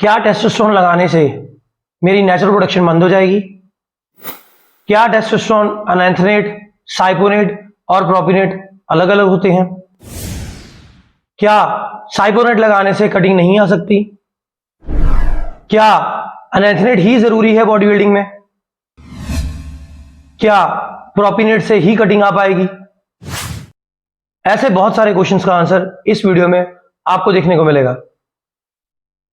क्या टेस्टोस्टेरोन लगाने से मेरी नेचुरल प्रोडक्शन बंद हो जाएगी? क्या टेस्टोस्टेरोन एनाथ्रेट, साइपोनेट और प्रोपिनेट अलग अलग होते हैं? क्या साइपोनेट लगाने से कटिंग नहीं आ सकती? क्या एनाथ्रेट ही जरूरी है बॉडी बिल्डिंग में? क्या प्रोपिनेट से ही कटिंग आ पाएगी? ऐसे बहुत सारे क्वेश्चंस का आंसर इस वीडियो में आपको देखने को मिलेगा।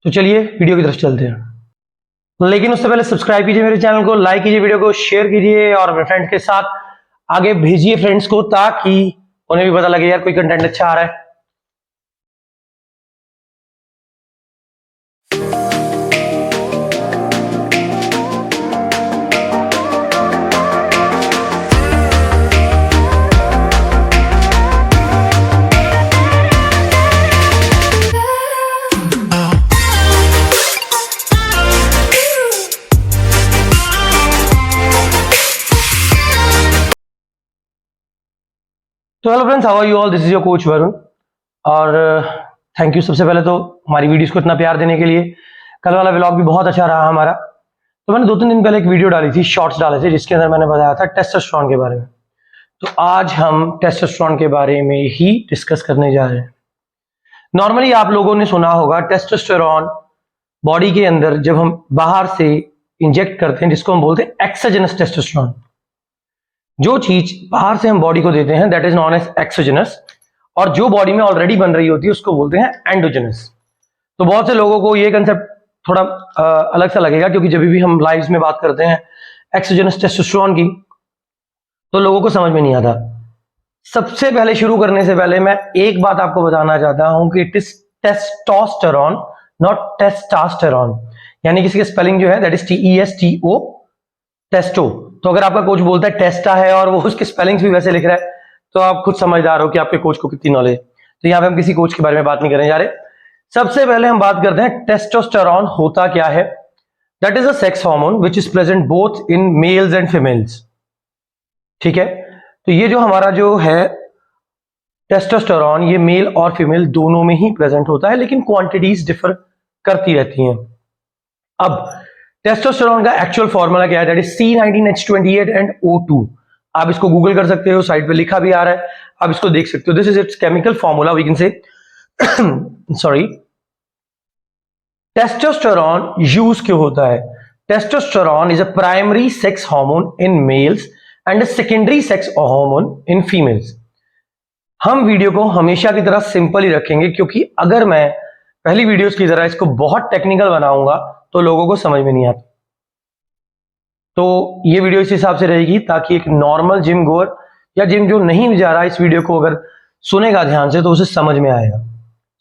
तो चलिए वीडियो की तरफ चलते हैं। लेकिन उससे पहले सब्सक्राइब कीजिए मेरे चैनल को, लाइक कीजिए, वीडियो को शेयर कीजिए और अपने फ्रेंड्स के साथ आगे भेजिए फ्रेंड्स को, ताकि उन्हें भी पता लगे यार कोई कंटेंट अच्छा आ रहा है। तो hello friends, how are you all? This is your coach Varun और थैंक यू सबसे पहले तो हमारी वीडियोस को इतना प्यार देने के लिए। कल वाला व्लॉग भी बहुत अच्छा रहा हमारा। तो मैंने 2-3 दिन पहले एक वीडियो डाली थी, शॉर्ट्स डाले थे, जिसके अंदर मैंने बताया था टेस्टोस्टेरोन के बारे में। तो आज हम टेस्टोस्टेरोन के बारे में ही डिस्कस करने जा रहे हैं। नॉर्मली आप लोगों ने सुना होगा टेस्टोस्टेरोन बॉडी के अंदर जब हम बाहर से इंजेक्ट करते हैं, जिसको हम बोलते हैं एक्सोजेनस टेस्टोस्टेरोन। जो चीज बाहर से हम बॉडी को देते हैं that is known as exogenous, और जो बॉडी में ऑलरेडी बन रही होती है उसको बोलते हैं एंडोजेनस। तो बहुत से लोगों को ये कंसेप्ट थोड़ा अलग सा लगेगा, क्योंकि जब भी हम लाइव्स में बात करते हैं एक्सोजेनस टेस्टोस्टेरोन की तो लोगों को समझ में नहीं आता। सबसे पहले शुरू करने से पहले मैं एक बात आपको बताना चाहता हूं कि इट इज टेस्टोस्टेरोन, नॉट टेस्टास्टेरोन। यानी कि इसकी स्पेलिंग जो है दैट इज TESTO, टेस्टो। तो अगर आपका कोच बोलता है टेस्टा है और वो उसके स्पेलिंग्स भी वैसे लिख रहा है, तो आप खुद समझदार हो कि आपके कोच को कितनी नॉलेज। तो यहाँ पे हम किसी कोच के बारे में बात नहीं करने जा रहे। सबसे पहले हम बात करते हैं टेस्टोस्टेरोन होता क्या है। That is a sex hormone which is present both in males and females. ठीक है, तो ये जो हमारा जो है टेस्टोस्टेरोन, ये मेल और फीमेल दोनों में ही प्रेजेंट होता है, लेकिन क्वांटिटीज डिफर करती रहती हैं। अब टेस्टोस्टेरोन का एक्चुअल फॉर्मूला क्या है? That is C19H28 and O2। आप इसको गूगल कर सकते हो, साइड पे लिखा भी आ रहा है, आप इसको देख सकते हो। This is its chemical formula, we can say sorry. Testosterone use क्यों होता है? Testosterone is a primary sex hormone in males and secondary sex hormone in females. हम वीडियो को हमेशा की तरह सिंपल ही रखेंगे, क्योंकि अगर मैं पहली वीडियोस की तरह इसको बहुत टेक्निकल बनाऊंगा तो लोगों को समझ में नहीं आता। तो ये वीडियो इस हिसाब से रहेगी ताकि एक नॉर्मल जिम गोअर या जिम जो नहीं भी जा रहा है इस वीडियो को अगर सुनेगा ध्यान से तो उसे समझ में आएगा।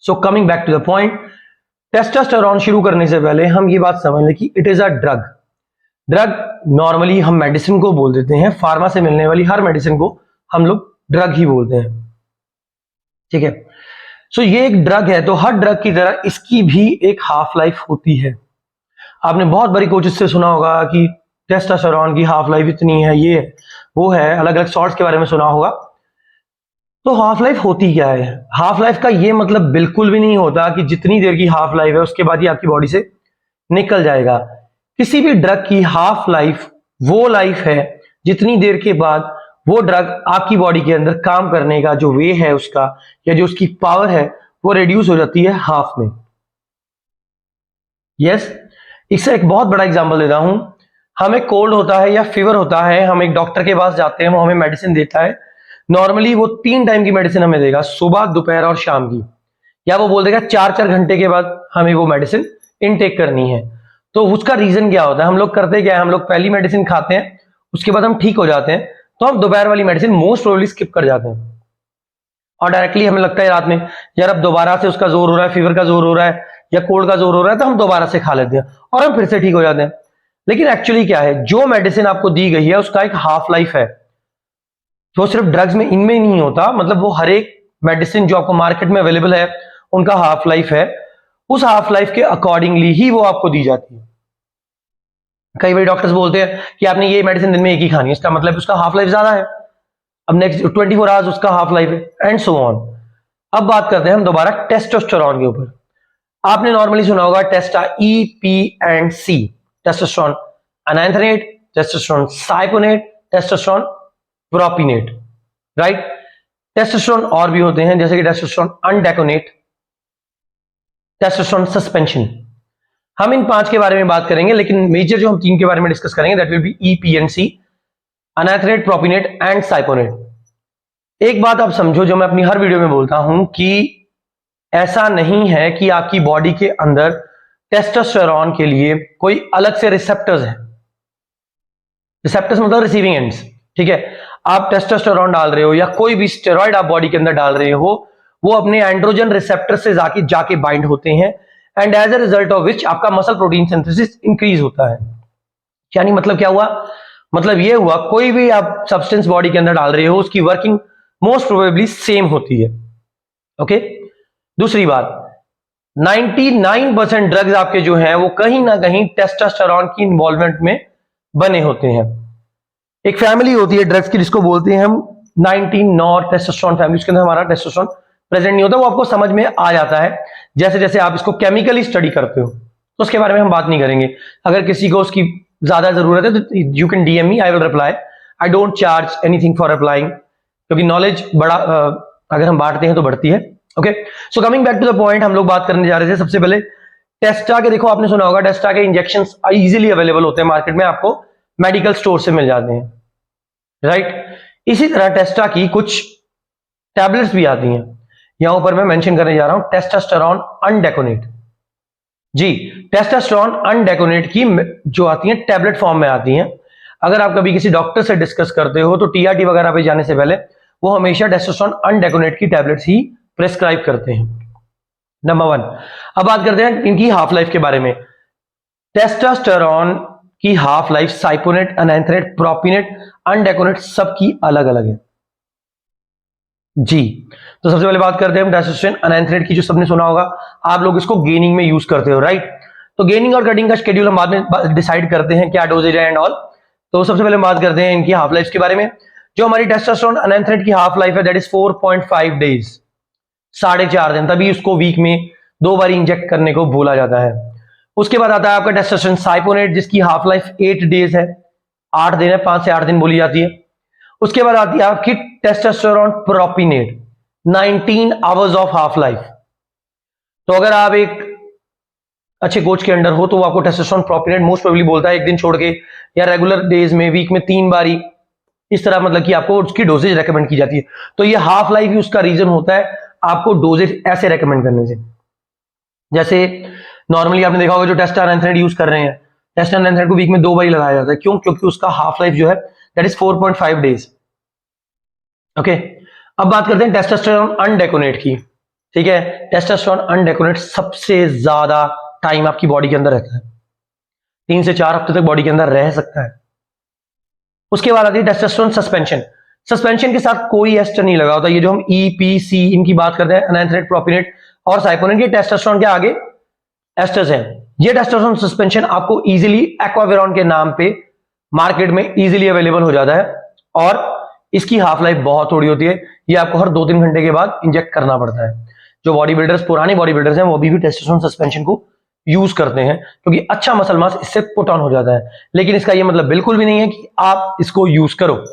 So coming back to the point, testosterone शुरू करने से पहले हम ये बात समझ लें कि it is a drug. Drug normally हम मेडिसिन को बोल देते हैं, फार्मा से मिलने वाली हर मेडिसिन को हम लोग ड्रग ही बोलते हैं। ठीक है, सो ये एक ड्रग है, तो हर ड्रग की तरह इसकी भी एक हाफ लाइफ होती है। आपने बहुत बड़ी कोचेस से सुना होगा कि टेस्टोस्टेरोन की हाफ लाइफ इतनी है, ये वो है, अलग अलग सॉर्ट्स के बारे में सुना होगा। तो हाफ लाइफ होती क्या है? हाफ लाइफ का ये मतलब बिल्कुल भी नहीं होता कि जितनी देर की हाफ लाइफ है उसके बाद ही आपकी बॉडी से निकल जाएगा। किसी भी ड्रग की हाफ लाइफ वो लाइफ है जितनी देर के बाद वो ड्रग आपकी बॉडी के अंदर काम करने का जो वे है उसका, या जो उसकी पावर है, वो रिड्यूस हो जाती है हाफ में। यस, इससे एक बहुत बड़ा एग्जांपल देता हूं। हमें कोल्ड होता है या फीवर होता है, हम एक डॉक्टर के पास जाते हैं, वो हमें मेडिसिन देता है। नॉर्मली वो 3 टाइम की मेडिसिन हमें देगा, सुबह, दोपहर और शाम की, या वो बोल देगा 4-4 घंटे के बाद हमें वो मेडिसिन इनटेक करनी है। तो उसका रीजन क्या होता है? हम लोग करते क्या है, हम लोग पहली मेडिसिन खाते हैं, उसके बाद हम ठीक हो जाते हैं, तो हम दोपहर वाली मेडिसिन मोस्ट प्रोबेबली स्किप कर जाते हैं और डायरेक्टली हमें लगता है रात में यार अब दोबारा से उसका जोर हो रहा है, फीवर का जोर हो रहा है या कोल्ड का जोर हो रहा है, तो हम दोबारा से खा लेते हैं और हम फिर से ठीक हो जाते हैं। लेकिन एक्चुअली क्या है, जो मेडिसिन आपको दी गई है उसका एक हाफ लाइफ है। वो सिर्फ ड्रग्स में, इनमें ही नहीं होता, मतलब वो हर एक मेडिसिन जो आपको मार्केट में अवेलेबल है उनका हाफ लाइफ है। उस हाफ लाइफ के अकॉर्डिंगली ही वो आपको दी जाती है। कई बार डॉक्टर्स बोलते हैं कि आपने ये मेडिसिन दिन में एक ही खानी है, इसका मतलब उसका हाफ लाइफ ज्यादा है, अब नेक्स्ट 24 आवर्स उसका हाफ लाइफ है, एंड सो ऑन। अब बात करते हैं हम दोबारा टेस्टोस्टेरोन के ऊपर। आपने नॉर्मली सुना होगा testa E, P and C, testosterone enanthate, testosterone cypionate, testosterone propionate, right. Testosterone और भी होते हैं जैसे कि टेस्टोस्टेरोन अनडेकोनेट, टेस्टोस्टेरोन सस्पेंशन। हम इन 5 के बारे में बात करेंगे, लेकिन मेजर जो हम 3 के बारे में डिस्कस करेंगे that will be E, P and C, enanthate, propionate and cypionate. एक बात आप समझो जो मैं अपनी हर वीडियो में बोलता हूं कि ऐसा नहीं है कि आपकी बॉडी के अंदर टेस्टोस्टेरोन के लिए कोई अलग से रिसेप्टर्स हैं। रिसेप्टर्स मतलब रिसीविंग एंड्स, ठीक है। आप टेस्टोस्टेरोन डाल रहे हो या कोई भी स्टेरॉइड आप बॉडी के अंदर डाल रहे हो, वो अपने एंड्रोजन रिसेप्टर से जाके बाइंड होते हैं and as a result of which आपका मसल प्रोटीन सिंथेसिस इंक्रीज होता है। यानी मतलब क्या हुआ, मतलब ये हुआ कोई भी आप सब्सटेंस बॉडी के अंदर डाल रहे हो उसकी वर्किंग मोस्ट प्रोबेबली सेम होती है, ओके। दूसरी बात, 99% ड्रग्स आपके जो हैं वो कहीं ना कहीं टेस्टोस्टेरोन की इन्वॉल्वमेंट में बने होते हैं। एक फैमिली होती है ड्रग्स की जिसको बोलते हैं हम 19 नॉर टेस्टोस्टेरोन फैमिली, उसके अंदर हमारा टेस्टोस्टेरोन प्रेजेंट नहीं होता, वो आपको समझ में आ जाता है जैसे जैसे आप इसको केमिकली स्टडी करते हो, तो उसके बारे में हम बात नहीं करेंगे। अगर किसी को उसकी ज्यादा जरूरत है तो you can DM me, I will reply. I don't charge anything for replying, क्योंकि नॉलेज बड़ा अगर हम बांटते हैं तो बढ़ती है, okay. So coming back to the point, हम लोग बात करने जा रहे थे सबसे पहले टेस्टा के। देखो आपने सुना होगा टेस्टा के इंजेक्शंस इजीली अवेलेबल होते हैं मार्केट में, आपको मेडिकल स्टोर से मिल जाते हैं, राइट। इसी तरह टेस्टा की कुछ टैबलेट्स भी आती हैं, यहां ऊपर मैं मेंशन करने जा रहा हूं टेस्टोस्टेरोन अनडेकोनेट। जी, टेस्टोस्टेरोन अनडेकोनेट की जो आती हैं टैबलेट फॉर्म में आती हैं। अगर आप कभी किसी डॉक्टर से डिस्कस करते हो तो टीआरटी वगैरह पे जाने से पहले वो हमेशा टेस्टोस्टेरोन अनडेकोनेट की टैबलेट्स ही प्रेस्क्राइब करते हैं, नंबर 1। अब बात करते हैं इनकी हाफ लाइफ के बारे में। टेस्टोस्टेरोन की हाफ लाइफ साइपोनेट, एनाथ्रेट, प्रोपिनेट, अनडेकोनेट सबकी अलग अलग है जी। तो सबसे पहले बात करते हैं हम टेस्टोस्टेरोन एनाथ्रेट की, जो सबने सुना होगा, आप लोग इसको गेनिंग में यूज करते हो, राइट। तो गेनिंग और कटिंग का शेड्यूल हम बाद में डिसाइड करते हैं क्या डोजेज है एंड ऑल। तो सबसे पहले बात करते हैं इनकी हाफ लाइफ के बारे में। जो हमारी टेस्टोस्टेरोन एनाथ्रेट की हाफ लाइफ है दैट इज 4.5 डेज, 4.5 दिन, तभी उसको वीक में 2 बार इंजेक्ट करने को बोला जाता है। उसके बाद आता है आपका टेस्टोस्टेरोन साइपोनेट जिसकी हाफ लाइफ 8 डेज है, 8 दिन है, 5 से 8 दिन बोली जाती है। उसके बाद आती है आपकी testosterone प्रोपिनेट, 19 hours of half life. तो अगर आप एक अच्छे कोच के अंडर हो तो वो आपको टेस्टोस्टेरोन प्रोपिनेट मोस्ट प्रोबेबली बोलता है एक दिन छोड़ के या रेगुलर डेज में वीक में 3 बारी, इस तरह मतलब कि आपको उसकी डोजेज रेकमेंड की जाती है। तो ये हाफ लाइफ ही उसका रीजन होता है आपको डोजेज ऐसे रेकमेंड करने से। जैसे नॉर्मली आपने देखा होगा जो टेस्टा एनाथ्रेट यूज कर रहे हैं, टेस्टा एनाथ्रेट को वीक में 2 बार ही लगाया जाता है, क्यों? क्योंकि उसका हाफ लाइफ जो है दैट इज 4.5 डेज, ओके। अब बात करते हैं टेस्टोस्टेरोन अनडेकोनेट की, ठीक है। टेस्टोस्टेरोन अनडेकोनेट सबसे ज्यादा टाइम आपकी बॉडी के अंदर रहता है, 3 से 4 हफ्ते तक बॉडी के अंदर रह सकता है। उसके बाद आती है टेस्टोस्टेरोन सस्पेंशन। सस्पेंशन के साथ कोई एस्टर नहीं लगा होता। ये जो हम ई, पी, सी इनकी बात करते हैं, एनाथ्रेट, प्रोपिनेट और साइपोनेट, ये टेस्टोस्टेरोन के आगे एस्टर्स हैं। ये टेस्टोस्टेरोन सस्पेंशन आपको इजीली एक्वाविरॉन के नाम पे मार्केट में इजीली अवेलेबल हो जाता है और इसकी हाफ लाइफ बहुत थोड़ी होती है। ये आपको हर 2-3 घंटे के बाद इंजेक्ट करना पड़ता है। जो बॉडी बिल्डर्स, पुराने बॉडी बिल्डर्स हैं, वो अभी भी टेस्टोस्टेरोन सस्पेंशन को यूज करते हैं क्योंकि अच्छा मसल मास इससे पुट ऑन हो जाता है। लेकिन इसका ये मतलब बिल्कुल भी नहीं है कि आप इसको यूज करो,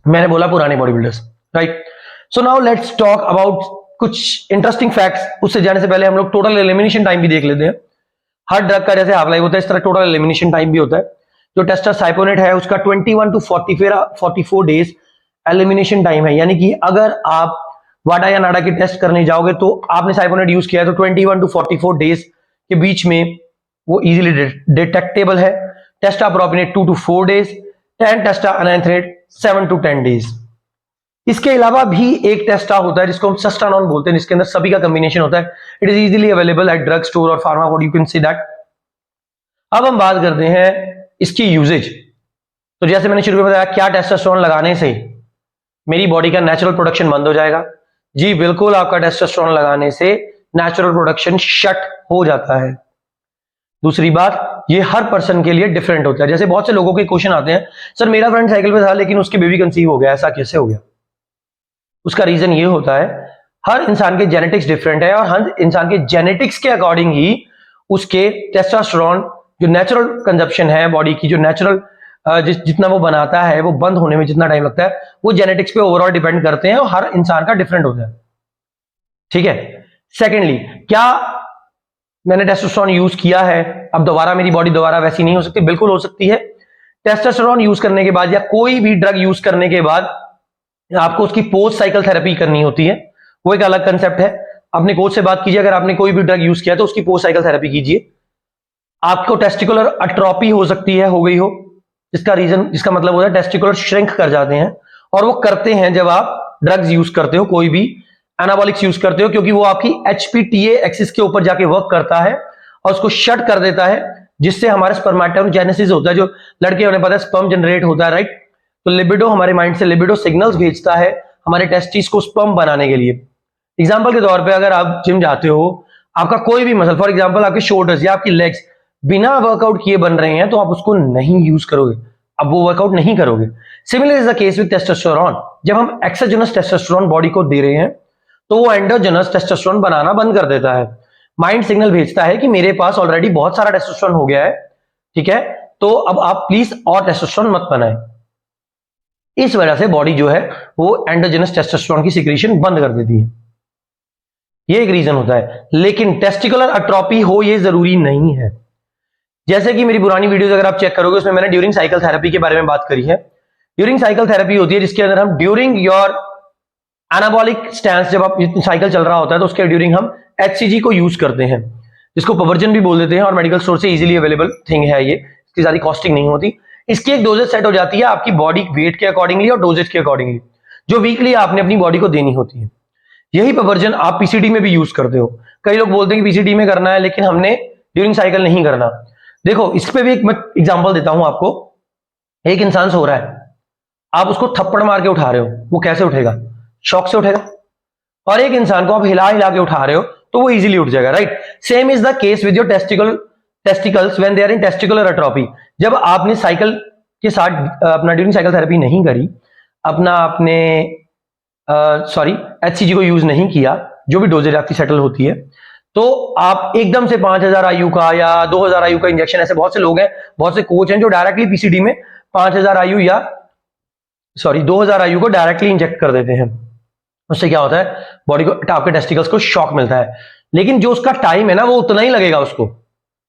मैंने बोला पुराने body builders, right. So now let's talk about कुछ इंटरेस्टिंग फैक्ट्स। उससे जाने से पहले हम लोग टोटल एलिमिनेशन टाइम भी देख लेते हैं। हर ड्रग का जैसे हाफ लाइफ होता है इस तरह टोटल एलिमिनेशन टाइम भी होता है। जो टेस्टासाइपोनेट है उसका 21 to 44 डेज एलिमिनेशन टाइम है, यानी कि अगर आप वाडा या नाडा की टेस्ट करने जाओगे तो आपने साइपोनेट यूज किया है तो 21 to 44 डेज के बीच में वो इजीली डिटेक्टेबल है। Testa propionate 2 to 4 days and testa enanthate 7 to 10 days. इसके अलावा भी एक टेस्टा होता है जिसको हम सस्टानॉन बोलते हैं, जिसके अंदर सभी का कॉम्बिनेशन होता है। It is easily available at drug store और pharma code, you can see that. अब हम बात करते हैं इसकी यूजेज। तो जैसे मैंने शुरू में बताया, क्या टेस्टोस्टेरोन लगाने से मेरी बॉडी का नेचुरल प्रोडक्शन बंद हो जाएगा? जी बिल्कुल, आपका टेस्टोस्टेरोन लगाने से नेचुरल प्रोडक्शन शट हो जाता है। दूसरी बात, ये हर पर्सन के लिए डिफरेंट होता है। जैसे बहुत से लोगों के क्वेश्चन आते हैं, सर मेरा फ्रेंड साइकिल पे था लेकिन उसकी बेबी कंसीव हो गया, ऐसा कैसे हो गया? उसका रीजन ये होता है, हर इंसान के जेनेटिक्स डिफरेंट है और हर इंसान के जेनेटिक्स के अकॉर्डिंग ही उसके टेस्टोस्टेरोन जो नेचुरल कंजप्शन है बॉडी की, जो नेचुरल जितना वो बनाता है, वो बंद होने में जितना टाइम लगता है, वो जेनेटिक्स पे ओवरऑल डिपेंड करते हैं और हर इंसान का डिफरेंट होता है। ठीक है। सेकेंडली, क्या मैंने टेस्टोस्टेरोन यूज किया है, अब दोबारा मेरी बॉडी दोबारा वैसी नहीं हो सकती? बिल्कुल हो सकती है। टेस्टोस्टेरोन यूज करने के बाद या कोई भी ड्रग यूज करने के बाद आपको उसकी पोस्ट साइकिल थेरेपी करनी होती है, वो एक अलग कंसेप्ट है। अपने कोच से बात कीजिए, अगर आपने कोई भी ड्रग यूज किया तो उसकी पोस्ट साइकिल थेरेपी कीजिए। आपको टेस्टिकुलर अट्रोपी हो सकती है, हो गई हो, जिसका मतलब होता है टेस्टिकुलर श्रिंक कर जाते हैं, और वो करते हैं जब आप ड्रग्स यूज करते हो, कोई भी एनाबॉलिक्स यूज करते हो, क्योंकि वो आपकी HPTA एक्सिस के ऊपर जाके वर्क करता है और उसको शट कर देता है, जिससे हमारे स्पर्मेटोजेनेसिस होता है, जो लड़के उन्हें पता है स्पर्म जनरेट होता है, राइट। तो लिबिडो, हमारे माइंड से लिबिडो सिग्नल्स भेजता है हमारे टेस्टिस को स्पर्म बनाने के लिए। एग्जाम्पल के तौर पे अगर आप जिम जाते हो, आपका कोई भी मसल, फॉर एग्जाम्पल आपके शोल्डर्स या आपकी लेग्स बिना वर्कआउट किए बन रहे हैं, तो आप उसको नहीं यूज करोगे, अब वो वर्कआउट नहीं करोगे। Similar is the case with testosterone. जब हम एक्सोजेनस टेस्टोस्टेरोन बॉडी को दे रहे हैं, तो वो एंडोजेनस टेस्टोस्टेरोन बनाना बंद कर देता है। माइंड सिग्नल भेजता है कि मेरे पास ऑलरेडी बहुत सारा टेस्टोस्टेरोन हो गया है, ठीक है, तो अब आप प्लीज और टेस्टोस्टेरोन मत बनाएं। इस वजह से बॉडी जो है वो एंडोजेनस टेस्टोस्टेरोन की सिक्रीशन बंद कर देती है। ये एक रीजन होता है। लेकिन टेस्टिकुलर अट्रोपी हो ये जरूरी नहीं है। जैसे कि मेरी पुरानी वीडियोस अगर आप चेक करोगे, उसमें मैंने ड्यूरिंग साइकिल थेरेपी के बारे में बात करी है। ड्यूरिंग साइकिल थेरेपी होती है जिसके अंदर हम ड्यूरिंग योर एनाबॉलिक स्टैंस, जब आप साइकिल चल रहा होता है तो उसके ड्यूरिंग हम HCG को यूज करते हैं, जिसको पवर्जन भी बोल देते हैं, और मेडिकल स्टोर से इजीली अवेलेबल थिंग है ये, इसकी ज्यादा कॉस्टिंग नहीं होती। इसकी एक डोजेज सेट हो जाती है आपकी बॉडी वेट के अकॉर्डिंगली और डोजेज के अकॉर्डिंगली, जो वीकली आपने अपनी बॉडी को देनी होती है। यही पवर्जन आप PCD में भी यूज करते हो। कई लोग बोलते हैं कि PCD में करना है, लेकिन हमने ड्यूरिंग साइकिल नहीं करना। देखो, इस पे भी एक मैं एग्जांपल देता हूं आपको। एक इंसान सो रहा है, आप उसको थप्पड़ मार के उठा रहे हो, वो कैसे उठेगा? शॉक से उठेगा। और एक इंसान को आप हिला हिला के उठा रहे हो तो वो इजीली उठ जाएगा, right. Same is the case with your testicles when they are in testicular atrophy. जब आपने साइकिल के साथ अपना ड्यूरिंग साइकिल थेरेपी नहीं करी, आपने HCG को यूज नहीं किया, जो भी डोजेज आपकी सेटल होती है, तो आप एकदम से 5000 IU का या 2000 IU का इंजेक्शन, ऐसे बहुत से लोग हैं, बहुत से कोच हैं जो डायरेक्टली PCD में 5000 IU या 2000 IU को डायरेक्टली इंजेक्ट कर देते हैं। उससे क्या होता है, बॉडी को, आपके टेस्टिकल्स को शॉक मिलता है, लेकिन जो उसका टाइम है ना, वो उतना ही लगेगा उसको।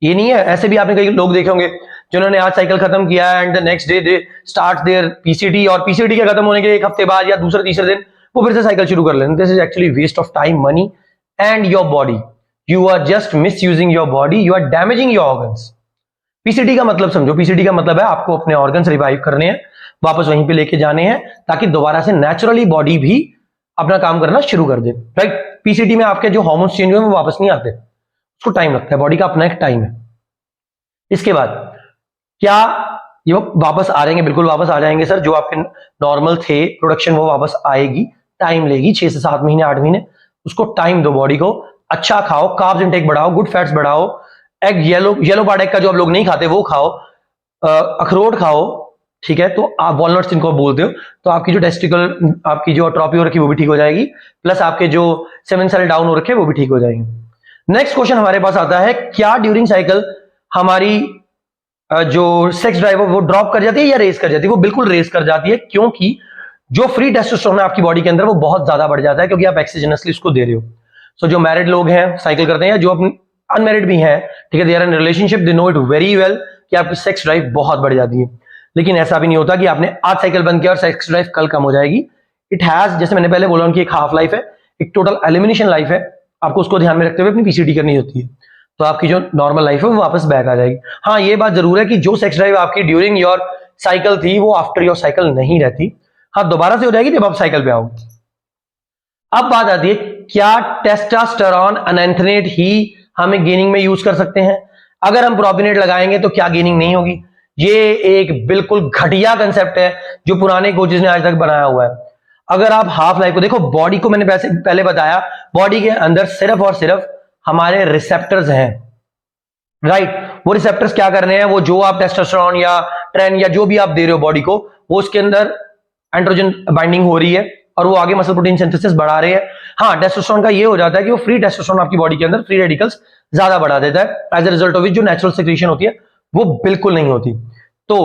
ये नहीं है, ऐसे भी आपने कई लोग देखे होंगे जिन्होंने आज साइकिल खत्म किया and the next day they start their PCD, और PCD के खत्म होने के एक हफ्ते बाद या दूसरे तीसरे दिन वो फिर से साइकिल शुरू कर लेते। This is actually waste of time, money and your body. You are just misusing your body, you are damaging your organs. PCD का मतलब समझो, PCD का मतलब है आपको अपने ऑर्गन्स रिवाइव करने हैं, वापस वहीं पे लेके जाने हैं, ताकि दोबारा से नेचुरली बॉडी भी अपना काम करना शुरू कर दे, राइट। PCD में आपके जो हार्मोन्स चेंज हुए वो वापस नहीं आते, उसको टाइम लगता है, बॉडी का अपना एक टाइम है। इसके बाद क्या ये वापस आ जाएंगे? बिल्कुल वापस आ जाएंगे सर। जो आपके नॉर्मल थे प्रोडक्शन, वो वापस आएगी, टाइम लेगी 6 से 7 महीने, 8 महीने। उसको टाइम दो बॉडी को, अच्छा खाओ, कार्ब्स इंटेक बढ़ाओ, गुड फैट्स बढ़ाओ, एग येलो पार्ट एग का जो आप लोग नहीं खाते वो खाओ, अखरोट खाओ, ठीक है। तो आप वॉलनट्स इनको बोलते हो, तो आपकी जो टेस्टिकल, आपकी जो अट्रोफी हो रखी है वो भी ठीक हो जाएगी, प्लस आपके जो 7 सेल डाउन हो रखे हैं वो भी ठीक हो जाएंगे। नेक्स्ट क्वेश्चन हमारे पास आता है, क्या ड्यूरिंग साइकिल हमारी जो सेक्स ड्राइव है वो ड्रॉप कर जाती है या रेस कर जाती है? वो बिल्कुल रेस कर जाती है, क्योंकि जो फ्री टेस्टोस्टेरोन है आपकी बॉडी के अंदर वो बहुत ज्यादा बढ़ जाता है, क्योंकि आप एक्सोजेनसली उसको दे रहे हो। सो जो मैरिड लोग हैं साइकिल करते हैं, जो अपने अनमैरिड भी हैं, ठीक है, they are in relationship, they know it very well कि आपकी सेक्स ड्राइव बहुत बढ़ जाती है। लेकिन ऐसा भी नहीं होता कि आपने आज साइकिल बंद किया और सेक्स ड्राइव कल कम हो जाएगी। इट हैज, जैसे मैंने पहले बोला, उनकी एक हाफ लाइफ है, एक टोटल एलिमिनेशन लाइफ है, आपको उसको ध्यान में रखते हुए अपनी PCD करनी होती है, तो आपकी जो नॉर्मल लाइफ है वो वापस बैक आ जाएगी। हाँ, ये बात जरूर है कि जो सेक्स ड्राइव आपकी ड्यूरिंग योर साइकिल थी वो आफ्टर योर साइकिल नहीं रहती। हाँ, दोबारा से हो जाएगी जब आप साइकिल पे आओगे। अब बात आती है, क्या टेस्टोस्टेरोन एनान्थ्रेट ही हमें गेनिंग में यूज कर सकते हैं? अगर हम प्रोपिनेट लगाएंगे तो क्या गेनिंग नहीं होगी? ये एक बिल्कुल घटिया कंसेप्ट है जो पुराने कोचेस ने आज तक बनाया हुआ है। अगर आप हाफ लाइफ को देखो, बॉडी को मैंने पहले बताया, बॉडी के अंदर सिर्फ और सिर्फ हमारे रिसेप्टर्स हैं, राइट। वो रिसेप्टर्स क्या कर रहे हैं? वो जो आप टेस्टोस्टेरोन या ट्रेन या जो भी आप दे रहे हो बॉडी को, वो उसके अंदर एंड्रोजन बाइंडिंग हो रही है और वो आगे मसल प्रोटीन सिंथेसिस बढ़ा रहे हैं। हाँ, टेस्टोस्टेरोन का ये हो जाता है कि वो फ्री टेस्टोस्टेरोन आपकी बॉडी के अंदर फ्री रेडिकल्स ज्यादा बढ़ा देता है, as a result of which जो नेचुरल सिक्रीशन होती है वो बिल्कुल नहीं होती। तो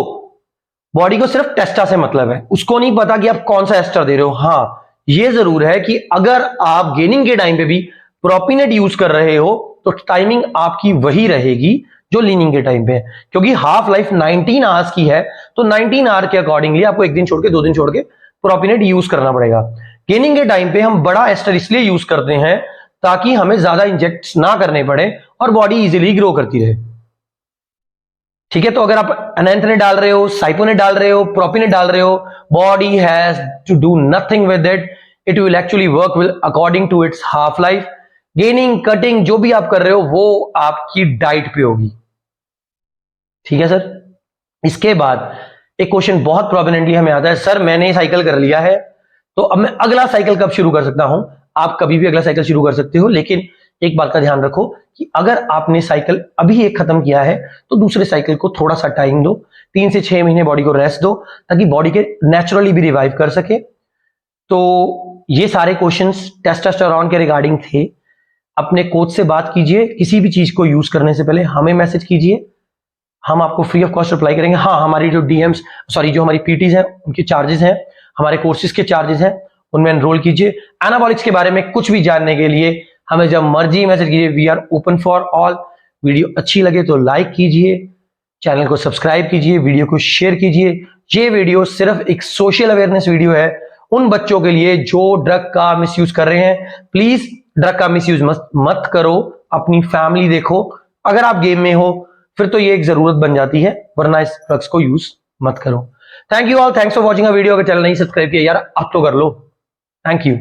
बॉडी को सिर्फ टेस्टा से मतलब है, उसको नहीं पता कि आप कौन सा एस्टर दे रहे हो। हाँ, ये जरूर है कि अगर आप गेनिंग के टाइम पे भी प्रोपिनेट यूज कर रहे हो तो टाइमिंग आपकी वही रहेगी जो लीनिंग के टाइम पे है, क्योंकि हाफ लाइफ 19 आवर्स की है, तो 19 आवर के अकॉर्डिंगली आपको एक दिन छोड़ के 2 दिन छोड़ के प्रोपिनेट यूज करना पड़ेगा। गेनिंग के टाइम पे हम बड़ा एस्टर इसलिए यूज करते हैं ताकि हमें ज्यादा इंजेक्ट ना करने पड़े और बॉडी इजीली ग्रो करती रहे। ठीक है, तो अगर आप एनेंथ्रेट डाल रहे हो, साइपोनेट डाल रहे हो, प्रोपिनेट डाल रहे हो, body has to do nothing with it, it will actually work will according to its half life. Gaining, cutting जो भी आप कर रहे हो वो आपकी डाइट पे होगी। ठीक है सर। इसके बाद एक क्वेश्चन बहुत प्रोमिनेंटली हमें आता है, सर मैंने साइकिल कर लिया है तो अब मैं अगला साइकिल कब शुरू कर सकता हूं? आप कभी भी अगला साइकिल शुरू कर सकते हो, लेकिन एक बात का ध्यान रखो कि अगर आपने साइकिल अभी एक खत्म किया है तो दूसरे साइकिल को थोड़ा सा टाइम दो, 3 से 6 महीने बॉडी को रेस्ट दो ताकि बॉडी के नेचुरली भी रिवाइव कर सके। तो ये सारे क्वेश्चंस टेस्टोस्टेरोन के रिगार्डिंग थे। अपने कोच से बात कीजिए, किसी भी चीज को यूज करने से पहले हमें मैसेज कीजिए, हम आपको फ्री ऑफ कॉस्ट रिप्लाई करेंगे। हाँ, हमारी जो डीएम्स जो हमारी पीटीज हैं उनके चार्जेस हैं, हमारे कोर्सेज के चार्जेस हैं, उनमें एनरोल कीजिए। एनाबॉलिक्स के बारे में कुछ भी जानने के लिए हमें जब मर्जी मैसेज कीजिए, we are open for all. Video अच्छी लगे तो लाइक कीजिए, चैनल को सब्सक्राइब कीजिए, वीडियो को शेयर कीजिए। ये वीडियो सिर्फ एक सोशल अवेयरनेस वीडियो है उन बच्चों के लिए जो ड्रग का मिसयूज कर रहे हैं। प्लीज ड्रग का मिसयूज मत करो, अपनी फैमिली देखो। अगर आप गेम में हो फिर तो ये एक जरूरत बन जाती है, वरना इस ड्रग्स को यूज मत करो। Thank you all, thanks for watching a video. अगर चैनल नहीं सब्सक्राइब किया यार अब तो कर लो। Thank you.